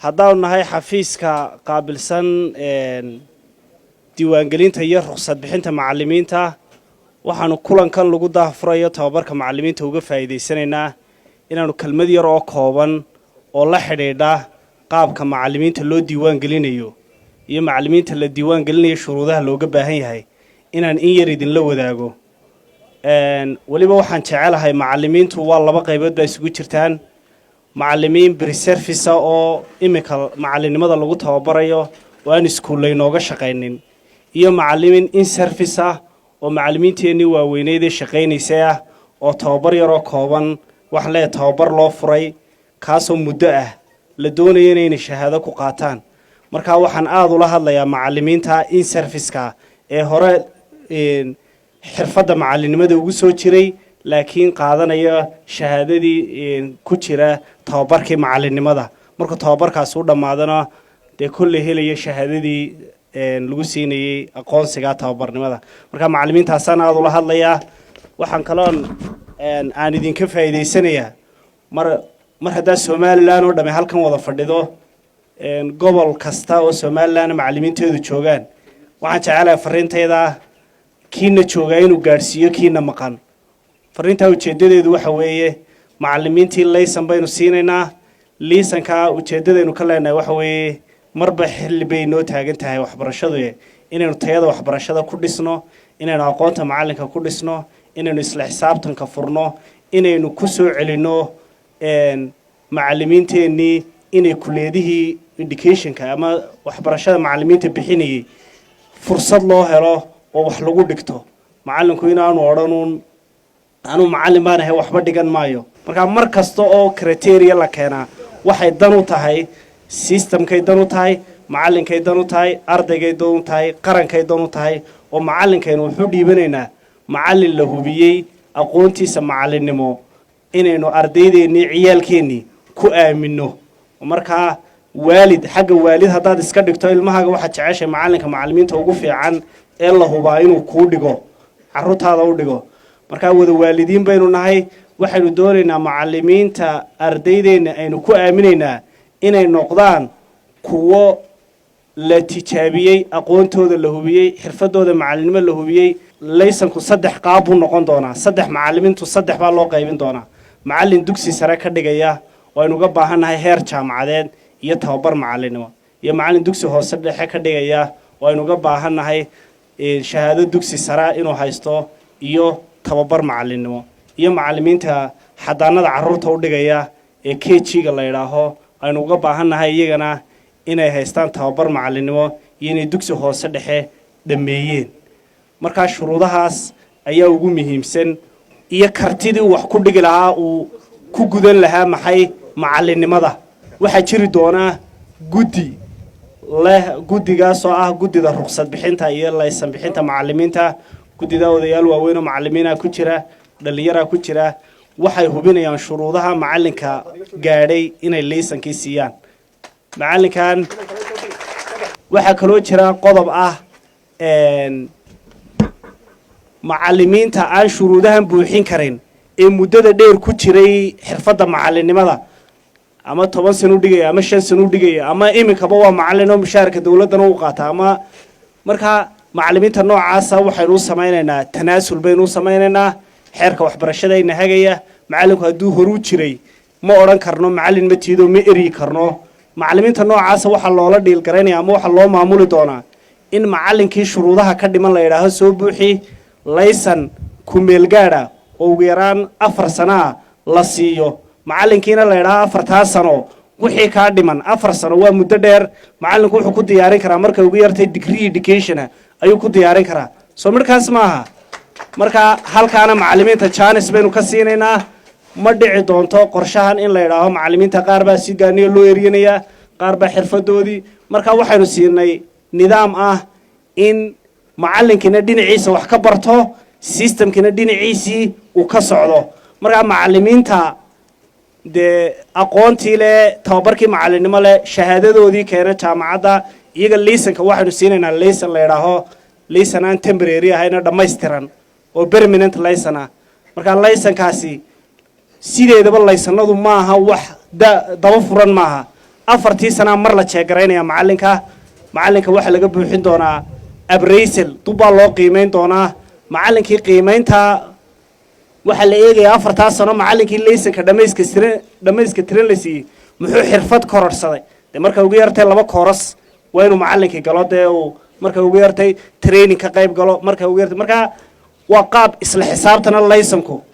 haddaan nahay xafiiska qaabilsan diiwaangelinta iyo ruqsad bixinta macallimiinta waxaanu kulankan lagu daahfurayo tababarka macallimiinta uga faa'iideysanaynaa inaanu kelmad yar oo kooban oo la xidhiidha qaabka macallimiinta loo diiwaan gelinayo iyo macallimiinta la diiwaan gelinayo shuruudaha looga baahan yahay inaan in yar idinla wadaago waliba waxaan jecelahay macallimiintu waa laba qaybood baa isugu jirtaan macallimiin pre-service oo imika macallinimada lagu tababarayo oo aan iskuullay nooga shaqaynin iyo macallimiin in service ah oo macallimiinteennii waaweyneed ee shaqaynaysay ah oo tababar yaroo kooban wax leeyahay tababar loo furay kaasoo muddo ah la doonayo inay shahaado ku qaataan marka waxaan aad ula hadlayaa macallimiinta in service-ka ee hore xirfadda macallinimada ugu soo jiray laakiin qaadanaya shahaadadii ku jira tababarkii macallinimada marka tababarkaas uu dhamaadana dee kulli helaya shahaadadii lagu siinayay aqoonsiga tababarnimada marka macallimiintaasaan aad ula hadlayaa waxaan kaloon aan idinka faa'iideysanayaa mar haddaa Somaliland oo dhamay halkan wada fadhido gobol kasta oo Somaliland macallimiinteedu joogaan waxaan jecelahay fariintayda kiina joogaa inuu gaarsiiyo kiina maqan fariinta ujeedadeedu waxa weeye macallimiintii laysan baynu siinaynaa liisanka ujeedadeenu ka leenahay waxa weeye marba xilli bay noo taagan tahay waxbarashadu inaynu tayada waxbarashada ku dhisno inaynu aqoonta macallinka ku dhisno inaynu isla xisaabtanka furno inaynu ku soo celino macallimiinteennii inay kuleedihii educationka ama waxbarashada macallimiinta bixinayay fursad loo helo oo wax lagu dhigto macallinku inaanu odhanuun anu macallin baan ahay waxba dhigan maayo marka mar kasta oo criteria la keenaa waxay dan u tahay systemkay dan u tahay macallinkay dan u tahay ardaygay dan u tahay qarankay dan u tahay oo macallinkaynu wuxuu dhiibanaynaa macallin la hubiyey aqoontiisa macallinnimo inaynu ardaydeennii ciyaalkeennii ku aamino markaa waalid xagga waalid haddaad iska dhigto ilmahaaga waxaad jeceshay macallinka macallimiinta ugu fiican ee la hubaa inuu kuu dhigo carruurtaada u dhigo markaa wada waalidiin baynu nahay waxaynu doonaynaa macallimiinta ardaydeena aynu ku aaminaynaa inay noqdaan kuwo la tijaabiyey aqoontooda la hubiyey xirfadooda macallinimo la hubiyey laysanku 3 qaab buu noqon doonaa 3 macallimiintu 3 baa loo qaybin doonaa macallin dugsi sare ka dhigaya oo aynu uga baahannahay heer jaamacadeed iyo tababar macallinimo iyo macallin dugsi hoose dhexe ka dhigaya oo aynu uga baahannahay shahaado dugsi sare inuu haysto iyo tababar macallinimo iyo macallimiinta xadaanada carruurta u dhigaya ee KG-ga la yidhaaho aynu uga baahannahay iyagana inay haystaan tababar macallinimo iyo inay dugsi hoose dhexe dhameeyeen markaa shuruudahaas ayaa ugu muhiimsan iyo kartidii wax ku dhigi lahaa uu ku gudan lahaa maxay macallinimada waxa jiri doona guddigaas oo ah guddida ruqsad bixinta iyo laysan bixinta macallimiinta guddida odayaal waaweyn oo macallimiina ku jira dhalinyaro ku jira waxay hubinayaan shuruudaha macallinka gaadhay inay laysankii siiyaan macallinkan waxa kaloo jira qodob ah macallimiinta aan shuruudahan buuxin karin ee muddada dheer ku jiray xirfadda macallinimada ama 10 sano u dhigaya ama 5 sano u dhigaya ama iminkaba waa macallin oo mushaarka dawladdan u qaata ama marka macallimiinta noocaas waxaynu u samaynaynaa tanaasul baynu u samaynaynaa xeerka waxbarashada ay nahagaya macallinku hadduu horu jiray ma oran karno macallin ma tiido ma eri karno macallimiinta noocaas waxa loola dhiil garanaya ama waxa loo maamuli doonaa in macallinkii shuruudaha ka dhiman la yiraahdo soo buuxi laysan ku meel gaara oo ugu yaraan 4 sano la siiyo macallinkiina la yiraahdo 4 sano wixii ka dhiman 4 sano waa muddo dheer macallinku wuxuu ku diyaarin karaa marka ugu yartay degree education ayuu ku diyaarin karaa soo markaas maaha marka halkaana macallimiinta chance baynu ka siinaynaa ma dhici doonto qorshahan in la yiraahdo macallimiinta qaar baa si gaaniyo loo eriyanayaa qaar baa xirfadoodii marka waxaynu siinay nidaam ah in macallinkina dhinaciisa wax ka barto systemkina dhinaciisii uu ka socdo marka macallimiinta de aqoontii le tababarkii macallinimo le shahaadadoodii keena jaamacadda iyaga laysanka waxaynu siinaynaa laysan la yiraahdo laysan aan temporary ahayna dhammaystiran oo permanent laysan ah marka laysankaasi sideedaba laysanadu maaha wax daba furan maaha afartii sana mar la jeegaraynaya macalinka waxa laga buuxin doonaa abraysel dubbaa loo qiimayn doonaa macallinkii qiimaynta waxa la eegayaa afartaa sano macallinkii laysanka dhamayska tiran la siiyey muxuu xirfad kororsaday dee marka ugu yartay 2 kooras waa inuu macallinkii galo dee uu marka ugu yartay training ka qayb galo marka ugu yartay marka waa qaab isla xisaabtana laysanku